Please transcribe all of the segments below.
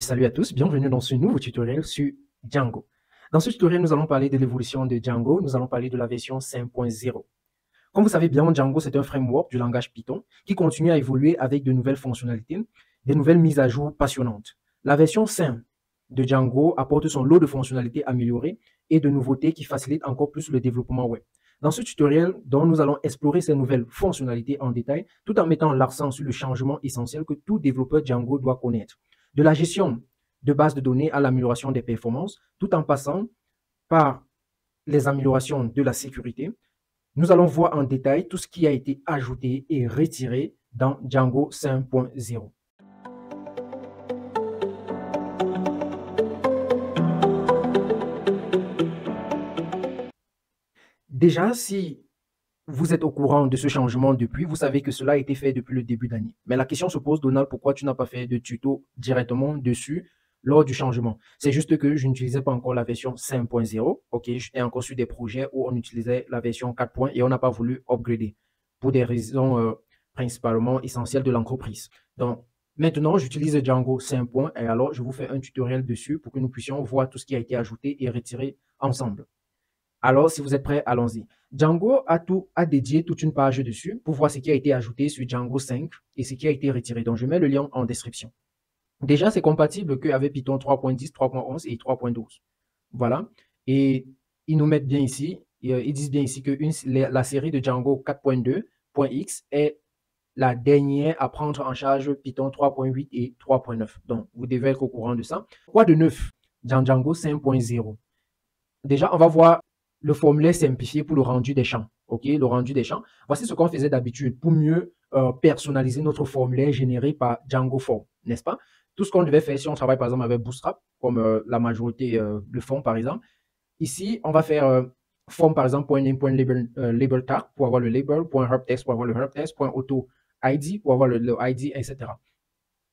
Salut à tous, bienvenue dans ce nouveau tutoriel sur Django. Dans ce tutoriel, nous allons parler de l'évolution de Django, nous allons parler de la version 5.0. Comme vous savez bien, Django, c'est un framework du langage Python qui continue à évoluer avec de nouvelles fonctionnalités, des nouvelles mises à jour passionnantes. La version 5 de Django apporte son lot de fonctionnalités améliorées et de nouveautés qui facilitent encore plus le développement web. Dans ce tutoriel, nous allons explorer ces nouvelles fonctionnalités en détail, tout en mettant l'accent sur le changement essentiel que tout développeur Django doit connaître. De la gestion de bases de données à l'amélioration des performances, tout en passant par les améliorations de la sécurité. Nous allons voir en détail tout ce qui a été ajouté et retiré dans Django 5.0. Déjà, si vous êtes au courant de ce changement depuis, vous savez que cela a été fait depuis le début d'année. Mais la question se pose, Donald, pourquoi tu n'as pas fait de tuto directement dessus lors du changement? C'est juste que je n'utilisais pas encore la version 5.0. Ok, j'étais encore sur des projets où on utilisait la version 4. Et on n'a pas voulu upgrader pour des raisons principalement essentielles de l'entreprise. Donc, maintenant, j'utilise Django 5. Et alors, je vous fais un tutoriel dessus pour que nous puissions voir tout ce qui a été ajouté et retiré ensemble. Alors, si vous êtes prêts, allons-y. Django a dédié toute une page dessus pour voir ce qui a été ajouté sur Django 5 et ce qui a été retiré. Donc, je mets le lien en description. Déjà, c'est compatible qu'avec Python 3.10, 3.11 et 3.12. Voilà. Et ils nous mettent bien ici, ils disent bien ici que la série de Django 4.2.x est la dernière à prendre en charge Python 3.8 et 3.9. Donc, vous devez être au courant de ça. Quoi de neuf dans Django 5.0? Déjà, on va voir le formulaire simplifié pour le rendu des champs. OK, le rendu des champs. Voici ce qu'on faisait d'habitude pour mieux personnaliser notre formulaire généré par Django Form, n'est-ce pas? Tout ce qu'on devait faire si on travaille par exemple avec Bootstrap, comme la majorité le font par exemple. Ici, on va faire form par exemple .name.label tag pour avoir le label, .herbText pour avoir le herbText, .auto ID pour avoir le ID, etc.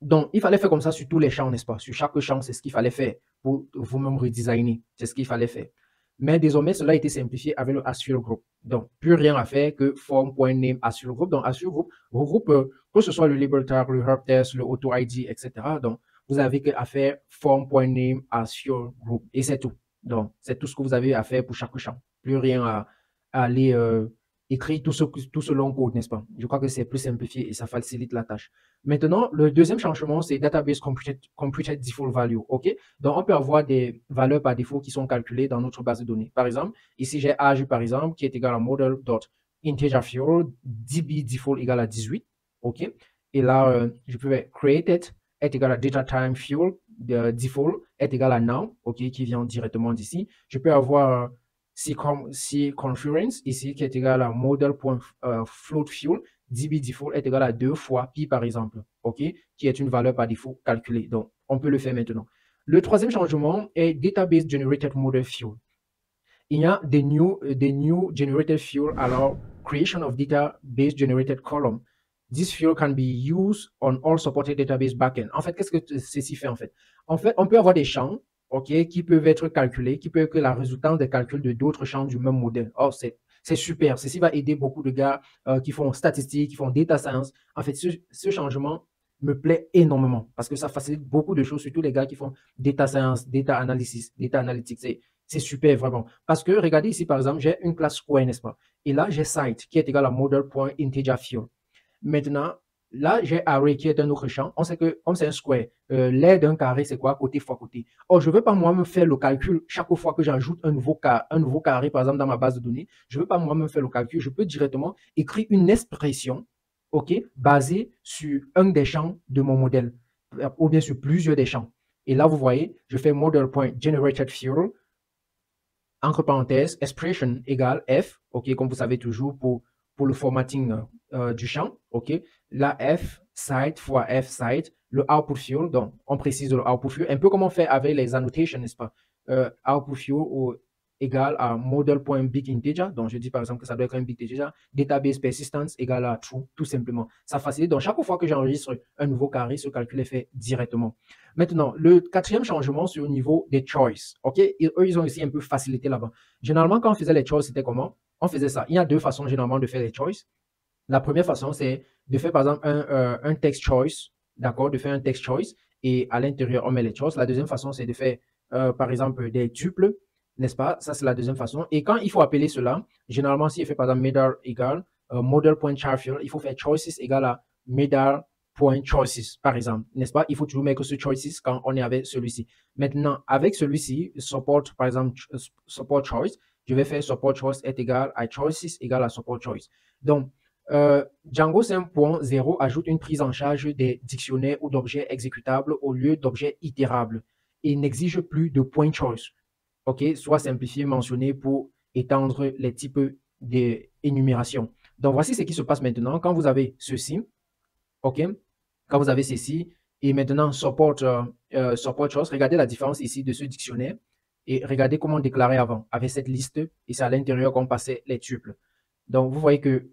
Donc, il fallait faire comme ça sur tous les champs, n'est-ce pas? Sur chaque champ, c'est ce qu'il fallait faire pour vous-même redesigner. C'est ce qu'il fallait faire. Mais désormais, cela a été simplifié avec le Assure Group. Donc, plus rien à faire que form.name Assure Group. Donc, Assure Group regroupe que ce soit le label tag, le herbText, le auto ID, etc. Donc, vous avez qu'à faire form.name Assure Group. Et c'est tout. Donc, c'est tout ce que vous avez à faire pour chaque champ. Plus rien à aller écrire tout ce long code, n'est-ce pas? Je crois que c'est plus simplifié et ça facilite la tâche. Maintenant, le deuxième changement, c'est Database Computed Default Value. OK? Donc, on peut avoir des valeurs par défaut qui sont calculées dans notre base de données. Par exemple, ici, j'ai âge, par exemple, qui est égal à model.integerFuel, db default égal à 18. OK? Et là, je peux faire created est égal à DataTimeFuel, default est égal à now, OK, qui vient directement d'ici. Je peux avoir C-conference ici qui est égal à model.floatFuel, db default est égal à 2 fois pi par exemple, OK, qui est une valeur par défaut calculée. Donc, on peut le faire maintenant. Le troisième changement est Database Generated Model Fuel. Il y a des new generated fuel, alors creation of database generated column. This fuel can be used on all supported database backend. En fait, qu'est-ce que ceci fait en fait? En fait, on peut avoir des champs, OK, qui peuvent être calculés, qui peuvent être la résultante des calculs de d'autres champs du même modèle. Oh, c'est super. Ceci va aider beaucoup de gars qui font statistiques, qui font data science. En fait, ce changement me plaît énormément parce que ça facilite beaucoup de choses, surtout les gars qui font data science, data analysis, data analytics. C'est super, vraiment. Parce que, regardez ici, par exemple, j'ai une classe square, n'est-ce pas? Et là, j'ai site qui est égal à model.integerFuel. Maintenant, là, j'ai array qui est un autre champ. On sait que, comme c'est un square, l'aire d'un carré, c'est quoi? Côté fois côté. Or, je ne veux pas moi-même faire le calcul chaque fois que j'ajoute un nouveau carré, par exemple, dans ma base de données. Je ne veux pas moi-même faire le calcul. Je peux directement écrire une expression, OK, basée sur un des champs de mon modèle, ou bien sur plusieurs des champs. Et là, vous voyez, je fais model.generatedFuel, entre parenthèses, expression égale f, OK, comme vous savez toujours pour le formatting du champ, OK. La f site fois f site, le output fuel, donc on précise le output fuel, un peu comme on fait avec les annotations, n'est-ce pas? Output fuel égale à model.bigInteger, donc je dis par exemple que ça doit être un big integer, database persistence égale à true, tout simplement. Ça facilite, donc chaque fois que j'enregistre un nouveau carré, ce calcul est fait directement. Maintenant, le quatrième changement, c'est au niveau des choices, OK? Eux, ils ont aussi un peu facilité là-bas. Généralement, quand on faisait les choices, c'était comment? On faisait ça. Il y a deux façons généralement de faire les choices. La première façon, c'est de faire par exemple un text choice, d'accord, de faire un text choice et à l'intérieur, on met les choices. La deuxième façon, c'est de faire, par exemple, des tuples, n'est-ce pas? Ça, c'est la deuxième façon. Et quand il faut appeler cela, généralement, si il fait par exemple medal égale model.charfield, il faut faire choices égale à medal.choices, par exemple, n'est-ce pas? Il faut toujours mettre ce choices quand on est avec celui-ci. Maintenant, avec celui-ci, support, par exemple, support choice, je vais faire support choice est égal à choices égale à support choice. Donc, Django 5.0 ajoute une prise en charge des dictionnaires ou d'objets exécutables au lieu d'objets itérables et n'exige plus de point choice. OK, soit simplifié, mentionné pour étendre les types d'énumération. Donc, voici ce qui se passe maintenant quand vous avez ceci. OK, quand vous avez ceci et maintenant support choice, regardez la différence ici de ce dictionnaire et regardez comment on déclarait avant avec cette liste et c'est à l'intérieur qu'on passait les tuples. Donc, vous voyez que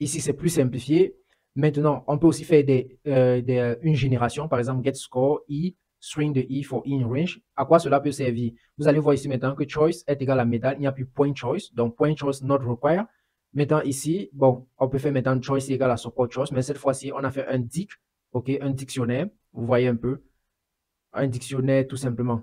ici, c'est plus simplifié. Maintenant, on peut aussi faire une génération, par exemple, get score, i, string de i for in range. À quoi cela peut servir? Vous allez voir ici maintenant que choice est égal à medal. Il n'y a plus point choice. Donc, point choice not required. Maintenant, ici, bon, on peut faire maintenant choice égal à support choice. Mais cette fois-ci, on a fait un dic, OK, un dictionnaire. Vous voyez un peu. Un dictionnaire, tout simplement.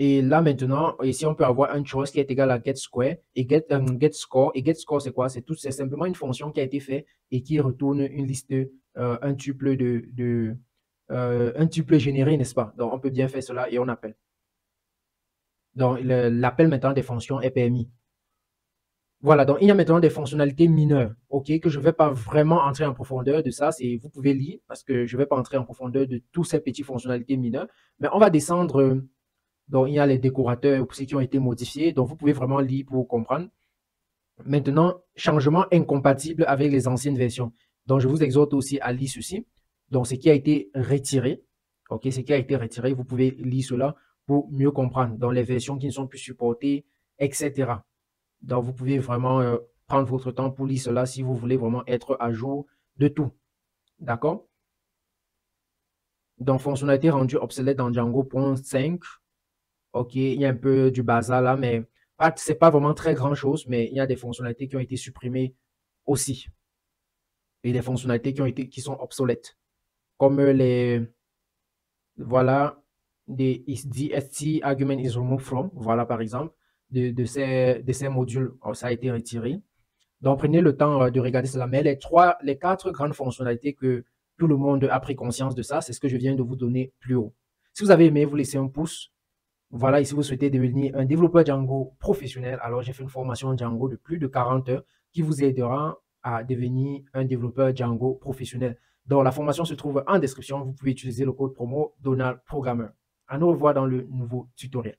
Et là, maintenant, ici, on peut avoir un choice qui est égal à get square et get score. Et get score, c'est quoi? C'est simplement une fonction qui a été faite et qui retourne une liste, un tuple un tuple généré, n'est-ce pas? Donc, on peut bien faire cela et on appelle. Donc, l'appel maintenant des fonctions est permis. Voilà, donc il y a maintenant des fonctionnalités mineures, ok, que je ne vais pas vraiment entrer en profondeur de ça. Vous pouvez lire parce que je ne vais pas entrer en profondeur de toutes ces petites fonctionnalités mineures. Mais on va descendre. Donc, il y a les décorateurs aussi qui ont été modifiés. Donc, vous pouvez vraiment lire pour comprendre. Maintenant, changement incompatible avec les anciennes versions. Donc, je vous exhorte aussi à lire ceci. Donc, ce qui a été retiré. OK, ce qui a été retiré, vous pouvez lire cela pour mieux comprendre. Dans les versions qui ne sont plus supportées, etc. Donc, vous pouvez vraiment prendre votre temps pour lire cela si vous voulez vraiment être à jour de tout. D'accord? Donc, fonctionnalité rendue obsolète dans Django.5. OK, il y a un peu du bazar là, mais c'est pas vraiment très grand chose, mais il y a des fonctionnalités qui ont été supprimées aussi. Et des fonctionnalités qui sont obsolètes. Comme voilà, des DST argument is removed from, voilà par exemple, de ces modules, ça a été retiré. Donc prenez le temps de regarder cela. Mais les quatre grandes fonctionnalités que tout le monde a pris conscience de ça, c'est ce que je viens de vous donner plus haut. Si vous avez aimé, vous laissez un pouce. Voilà, et si vous souhaitez devenir un développeur Django professionnel, alors j'ai fait une formation Django de plus de 40 heures qui vous aidera à devenir un développeur Django professionnel. Donc, la formation se trouve en description. Vous pouvez utiliser le code promo Donald Programmeur. À nous revoir dans le nouveau tutoriel.